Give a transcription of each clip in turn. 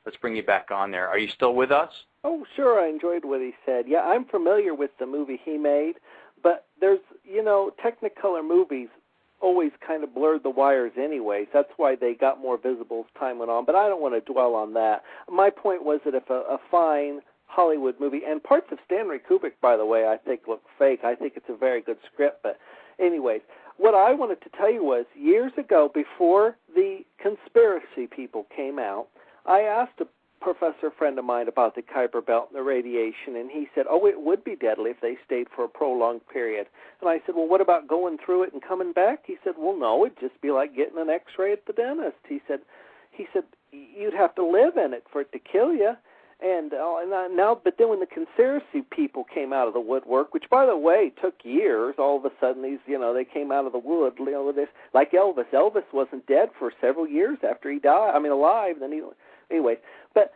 Let's bring you back on there. Are you still with us? Oh, sure. I enjoyed what he said. Yeah, I'm familiar with the movie he made, but there's, Technicolor movies always kind of blurred the wires anyways. That's why they got more visible as time went on, but I don't want to dwell on that. My point was that if a fine Hollywood movie, and parts of Stanley Kubrick, by the way, I think look fake. I think it's a very good script, but anyways, what I wanted to tell you was years ago, before the conspiracy people came out, I asked a professor friend of mine about the Kuiper Belt and the radiation, and he said, it would be deadly if they stayed for a prolonged period. And I said, well, what about going through it and coming back? He said, well, no, it'd just be like getting an X-ray at the dentist. He said, you'd have to live in it for it to kill you. But then when the conspiracy people came out of the woodwork, which, by the way, took years, all of a sudden these, they came out of the wood, like Elvis. Elvis wasn't dead for several years after he died. Alive. Anyway, but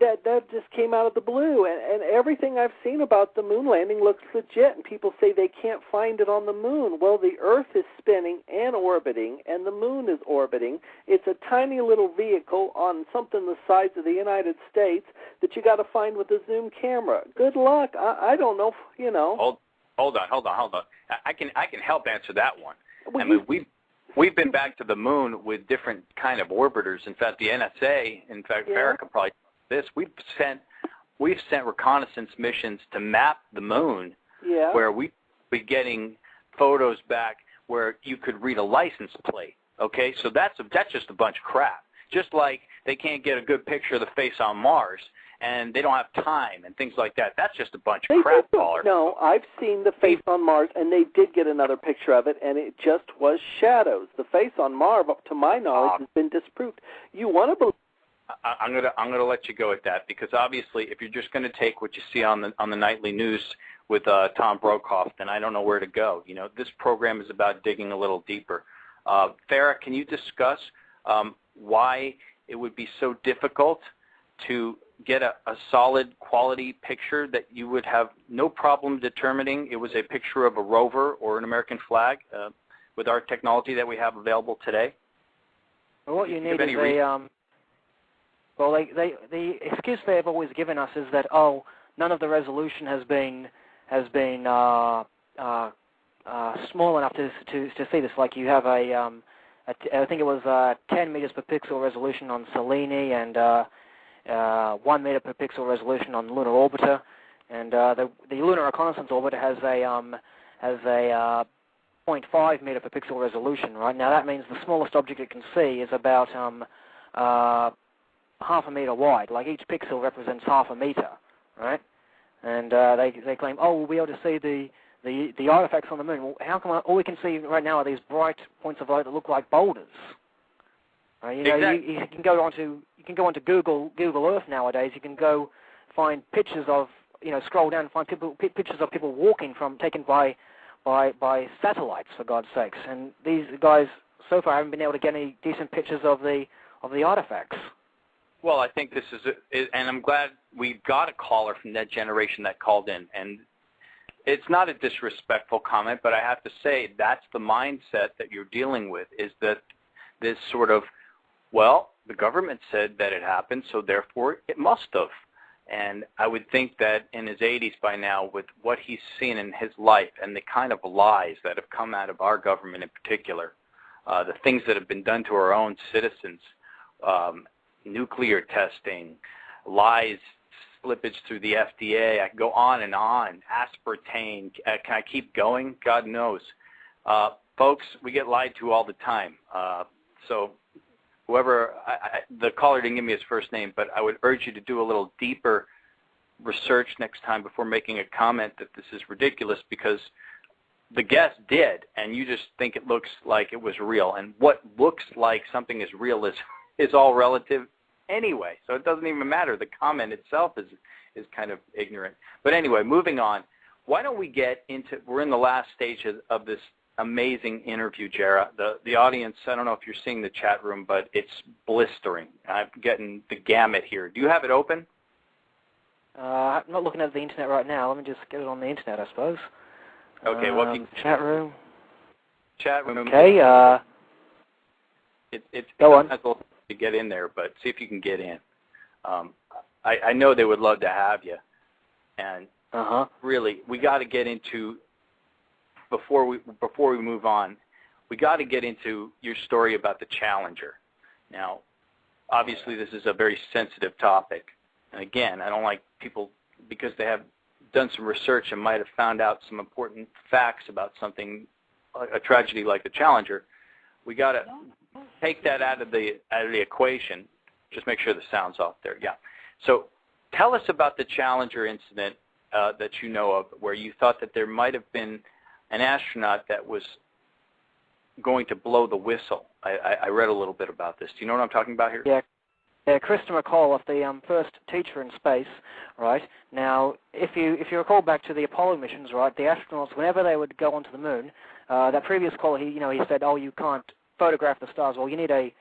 that just came out of the blue, and everything I've seen about the moon landing looks legit, and people say they can't find it on the moon. Well, the Earth is spinning and orbiting, and the moon is orbiting. It's a tiny little vehicle on something the size of the United States that you got to find with a zoom camera. Good luck. I don't know, Hold on. I can help answer that one. Well, We've been back to the moon with different kind of orbiters. In fact, the NSA, Farrah could probably this. We've sent reconnaissance missions to map the moon, where we'd be getting photos back where you could read a license plate. Okay, so that's just a bunch of crap. Just like they can't get a good picture of the face on Mars, and they don't have time and things like that. That's just a bunch of crap, caller. No, I've seen the face on Mars, and they did get another picture of it, and it just was shadows. The face on Mars, up to my knowledge, has been disproved. You want to believe? I'm gonna let you go at that, because obviously, if you're just going to take what you see on the nightly news with Tom Brokaw, then I don't know where to go. This program is about digging a little deeper. Farrah, can you discuss why it would be so difficult to get a solid quality picture that you would have no problem determining it was a picture of a rover or an American flag with our technology that we have available today? Well, what you need is the excuse they've always given us is that none of the resolution has been small enough to see this. Like you have I think it was 10 meters per pixel resolution on Selene and 1 meter per pixel resolution on Lunar Orbiter, and the Lunar Reconnaissance Orbiter has a 0.5 meter per pixel resolution. Right now, that means the smallest object it can see is about half a meter wide. Like each pixel represents half a meter, right? And they claim, we'll be able to see the artifacts on the moon. Well, how come all we can see right now are these bright points of light that look like boulders? Exactly. You can go onto Google Earth nowadays. You can go find pictures of scroll down and find pictures of people walking taken by satellites, for God's sakes. And these guys so far haven't been able to get any decent pictures of the artifacts. Well, I think this is, and I'm glad we got a caller from that generation that called in. And it's not a disrespectful comment, but I have to say that's the mindset that you're dealing with, is that this sort of, the government said that it happened, so therefore it must have. And I would think that in his 80s by now, with what he's seen in his life and the kind of lies that have come out of our government in particular, the things that have been done to our own citizens, nuclear testing, lies, slippage through the FDA, I can go on and on, aspartame, can I keep going? God knows. Folks, we get lied to all the time. So whoever, the caller didn't give me his first name, but I would urge you to do a little deeper research next time before making a comment that this is ridiculous, because the guest did, and you just think it looks like it was real. And what looks like something is real is all relative anyway, so it doesn't even matter. The comment itself is kind of ignorant. But anyway, moving on. Why don't we get into, we're in the last stage of this amazing interview, Jarrah. The audience, I don't know if you're seeing the chat room, but it's blistering. I'm getting the gamut here. Do you have it open? I'm not looking at the internet right now. Let me just get it on the internet, I suppose. Okay, well, if you... Chat room. Chat room. Okay, It's go on. to get in there, but see if you can get in. I know they would love to have you, and really, we got to get into before we move on. We got to get into your story about the Challenger. Now, obviously, this is a very sensitive topic, and again, I don't like people because they have done some research and might have found out some important facts about something, a tragedy like the Challenger. We got to take that out of the equation. Just make sure the sound's off there. Yeah. So tell us about the Challenger incident that you know of, where you thought that there might have been an astronaut that was going to blow the whistle. I read a little bit about this. Do you know what I'm talking about here? Yeah. Christopher McAuliffe, the first teacher in space, right? Now, if you recall back to the Apollo missions, right, the astronauts, whenever they would go onto the moon, that previous caller, he said, oh, you can't photograph the stars. Well, you need a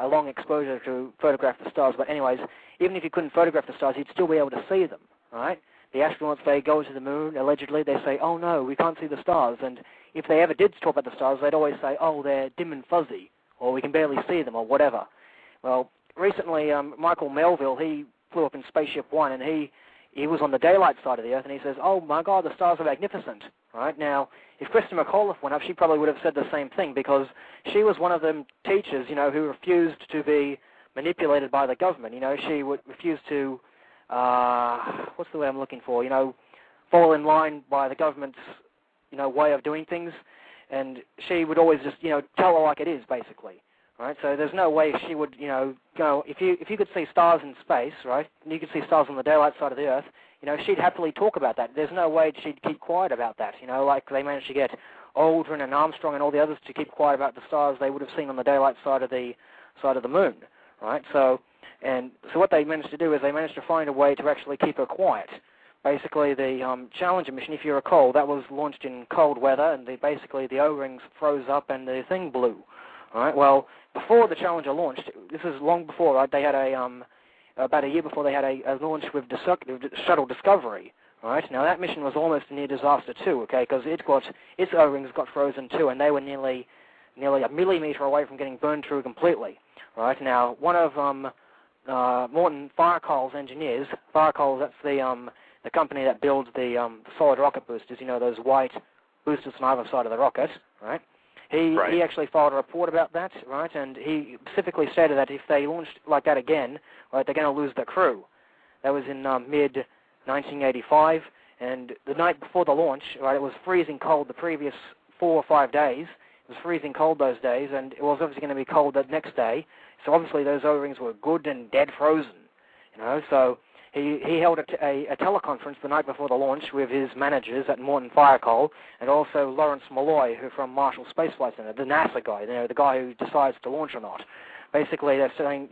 long exposure to photograph the stars. But anyways, even if you couldn't photograph the stars, you'd still be able to see them, right? The astronauts, they go to the moon, allegedly, they say, oh, no, we can't see the stars. And if they ever did talk about the stars, they'd always say, oh, they're dim and fuzzy, or we can barely see them, or whatever. Well, recently, Michael Melville, he flew up in Spaceship One, and he was on the daylight side of the Earth, and he says, oh, my God, the stars are magnificent, right? Now, if Krista McAuliffe went up, she probably would have said the same thing, because she was one of them teachers, who refused to be manipulated by the government. She would refuse to, what's the word I'm looking for, fall in line by the government's, way of doing things, and she would always just, tell her like it is, basically. Right, so there's no way she would, go. If you could see stars in space, right, and you could see stars on the daylight side of the Earth, she'd happily talk about that. There's no way she'd keep quiet about that. Like they managed to get Aldrin and Armstrong and all the others to keep quiet about the stars they would have seen on the daylight side of the moon, right? So what they managed to do is they managed to find a way to actually keep her quiet. Basically, the Challenger mission, if you recall, that was launched in cold weather, and basically the O-rings froze up and the thing blew. All right. Well, before the Challenger launched, this is long before, right? They had about a year before they had a launch with Shuttle Discovery. All right. Now that mission was almost a near disaster too. Okay, because its O-rings got frozen too, and they were nearly a millimeter away from getting burned through completely. Right. Now one of Morton Firecoal's engineers, Firecoal, that's the company that builds the solid rocket boosters. Those white boosters on either side of the rocket. Right. He actually filed a report about that, right? And he specifically stated that if they launched like that again, right, they're going to lose the crew. That was in mid-1985, and the night before the launch, right, it was freezing cold the previous 4 or 5 days. It was freezing cold those days, and it was obviously going to be cold the next day. So obviously those O-rings were good and dead frozen, So he held a teleconference the night before the launch with his managers at Morton Firecoal and also Lawrence Malloy, who from Marshall Space Flight Center, the NASA guy, the guy who decides to launch or not. Basically, they're saying,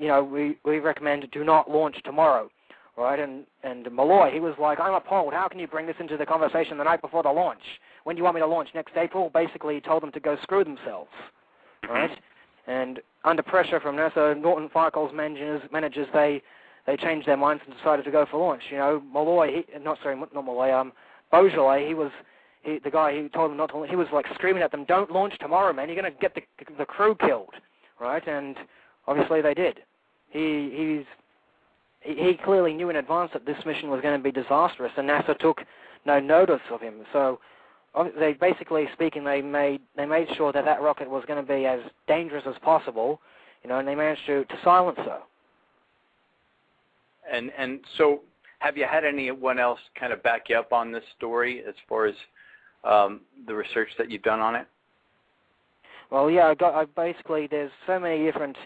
we recommend do not launch tomorrow, right? And Malloy, he was like, I'm appalled. How can you bring this into the conversation the night before the launch? When do you want me to launch? Next April? Basically, he told them to go screw themselves, right? And under pressure from NASA, Morton Firecoal's managers, they changed their minds and decided to go for launch. Malloy, Beaujolais, he was the guy who told them not to. He was like screaming at them, "Don't launch tomorrow, man! You're going to get the crew killed," right? And obviously they did. He clearly knew in advance that this mission was going to be disastrous, and NASA took no notice of him. So they basically speaking, they made sure that rocket was going to be as dangerous as possible, and they managed to silence her. And so, have you had anyone else kind of back you up on this story as far as the research that you've done on it? Well, yeah, I basically there's so many different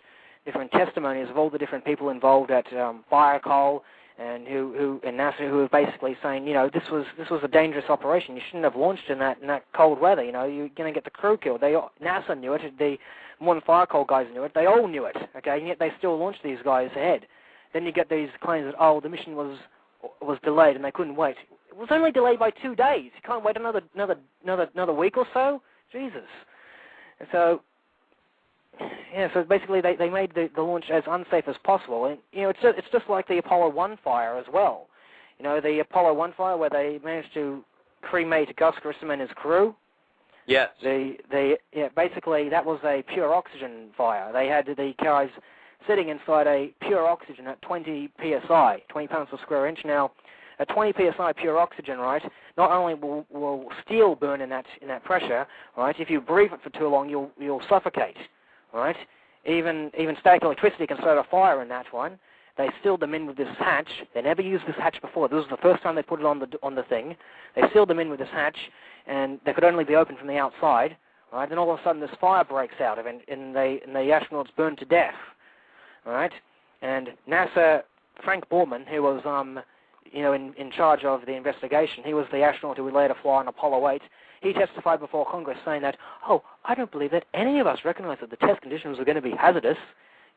testimonies of all the different people involved at Firecoal and who in NASA who were basically saying, this was a dangerous operation. You shouldn't have launched in that cold weather. You're going to get the crew killed. NASA knew it. The Morton Firecoal guys knew it. They all knew it. Okay, and yet they still launched these guys ahead. Then you get these claims that the mission was delayed and they couldn't wait. It was only delayed by 2 days. You can't wait another week or so. Jesus. And so so basically they made the launch as unsafe as possible. And it's just like the Apollo 1 fire as well. The Apollo 1 fire where they managed to cremate Gus Grissom and his crew. Yes. Basically that was a pure oxygen fire. They had the guys sitting inside a pure oxygen at 20 psi, 20 pounds per square inch. Now, at 20 psi pure oxygen, right, not only will steel burn in that pressure, right, if you breathe it for too long, you'll suffocate, right? Even static electricity can start a fire in that one. They sealed them in with this hatch. They never used this hatch before. This was the first time they put it on the thing. They sealed them in with this hatch, and they could only be opened from the outside, right? Then all of a sudden this fire breaks out, and the astronauts burn to death, right? And NASA, Frank Borman, who was in charge of the investigation, he was the astronaut who would later fly on Apollo 8. He testified before Congress saying that, I don't believe that any of us recognized that the test conditions were going to be hazardous.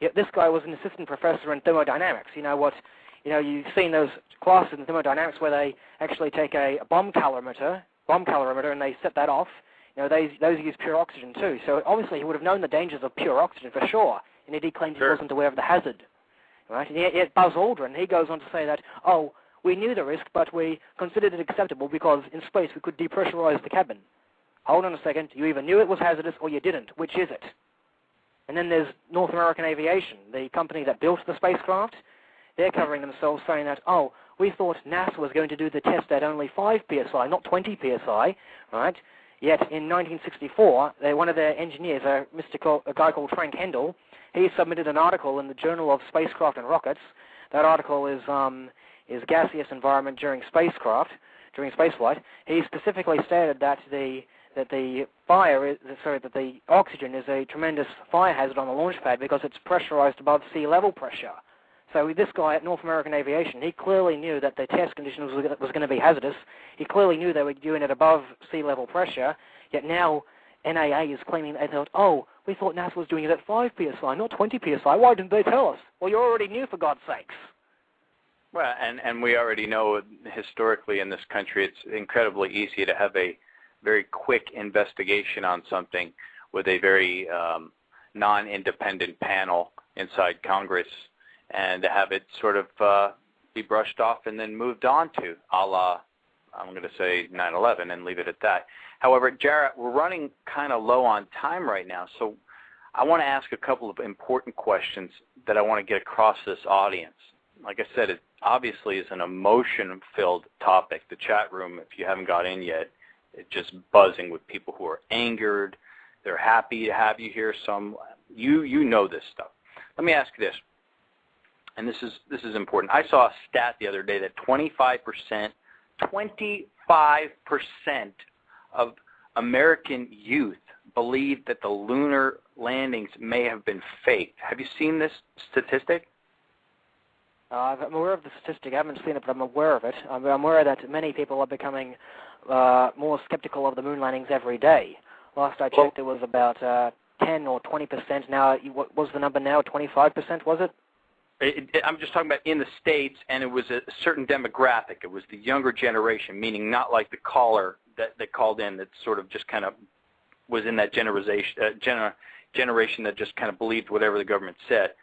Yet this guy was an assistant professor in thermodynamics. You've seen those classes in thermodynamics where they actually take a bomb calorimeter, and they set that off. Those use pure oxygen too. So obviously he would have known the dangers of pure oxygen for sure, and yet he claimed he wasn't aware of the hazard. Right? And yet Buzz Aldrin, he goes on to say that, we knew the risk, but we considered it acceptable because in space we could depressurize the cabin. Hold on a second. You either knew it was hazardous or you didn't. Which is it? And then there's North American Aviation, the company that built the spacecraft. They're covering themselves saying that, we thought NASA was going to do the test at only 5 psi, not 20 psi, right? Yet in 1964, one of their engineers, a guy called Frank Hendel, he submitted an article in the Journal of Spacecraft and Rockets. That article is gaseous environment during spaceflight. He specifically stated that the oxygen is a tremendous fire hazard on the launch pad because it's pressurized above sea level pressure. So this guy at North American Aviation, he clearly knew that the test conditions was going to be hazardous. He clearly knew they were doing it above sea level pressure. Yet now NAA is claiming they thought, we thought NASA was doing it at 5 psi, not 20 psi. Why didn't they tell us? Well, you already knew, for God's sakes. Well, and we already know historically in this country it's incredibly easy to have a very quick investigation on something with a very non-independent panel inside Congress, and to have it sort of be brushed off and then moved on to, a la, I'm going to say 9/11 and leave it at that. However, Jarrah, we're running kind of low on time right now, so I want to ask a couple of important questions that I want to get across to this audience. Like I said, it obviously is an emotion-filled topic. The chat room, if you haven't got in yet, it's just buzzing with people who are angered. They're happy to have you here. You know this stuff. Let me ask you this, and this is important. I saw a stat the other day that 25% of American youth believe that the lunar landings may have been faked. Have you seen this statistic? I'm aware of the statistic. I haven't seen it, but I'm aware of it. I'm aware that many people are becoming more skeptical of the moon landings every day. Last I checked, it was about 10 or 20%. Now, what was the number now? 25%, was it? I'm just talking about in the States, and it was a certain demographic. It was the younger generation, meaning not like the caller that called in that sort of just kind of was in that generation that just kind of believed whatever the government said.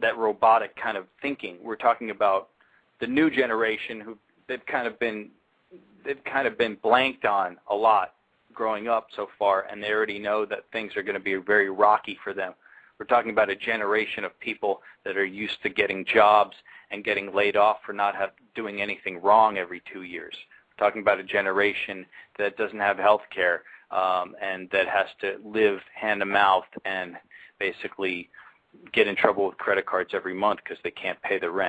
That robotic kind of thinking. We're talking about the new generation who they've kind of been blanked on a lot growing up so far, and they already know that things are going to be very rocky for them. We're talking about a generation of people that are used to getting jobs and getting laid off for not doing anything wrong every 2 years. We're talking about a generation that doesn't have health care and that has to live hand to mouth and basically get in trouble with credit cards every month because they can't pay the rent.